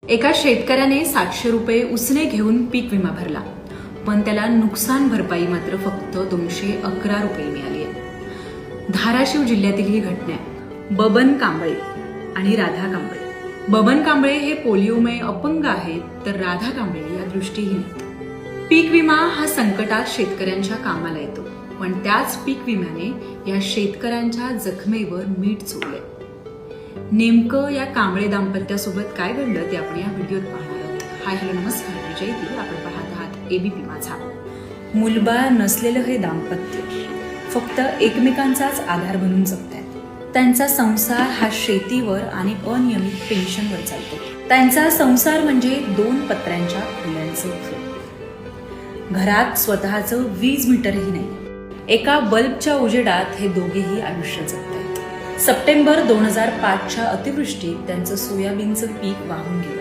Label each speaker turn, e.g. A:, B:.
A: एका शेतकऱ्याने 700 रुपये उसने घेऊन पीक विमा भरला, पण त्याला नुकसान भरपाई मात्र फक्त 211 रुपये मिळाली आहे. धाराशिव जिल्ह्यातील ही घटना आहे. बबन कांबळे आणि राधा कांबळे. बबन कांबळे हे पोलिओमुळे अपंग आहेत, तर राधा कांबळे या दृष्टीहीन आहेत. पीक विमा हा संकटात शेतकऱ्यांच्या कामाला येतो, पण त्याच पीक विम्याने या शेतकऱ्यांच्या जखमेवर मीठ चोळले. नेमकं या कांबळे दाम्पत्यासोबत काय घडलं ते आपण या व्हिडिओत पाहणार आहोत. हाय हॅलो नमस्कार, मी जयती. आपण पाहत आहात एबीपी माझा. मुलबाळ नसलेलं हे दाम्पत्य फक्त एकमेकांचाच आधार बनून जगतात. त्यांचा संसार हा शेतीवर आणि अनियमित पेन्शनवर चालतो. त्यांचा संसार म्हणजे 2 पत्र्यांच्या खोल्यांचं घर. घरात स्वतःचं वीज मीटरही नाही. एका बल्बच्या उजेडात हे दोघेही आयुष्य जगतात. सप्टेंबर 2005च्या अतिवृष्टीत त्यांचं सोयाबीनचं पीक वाहून गेलं.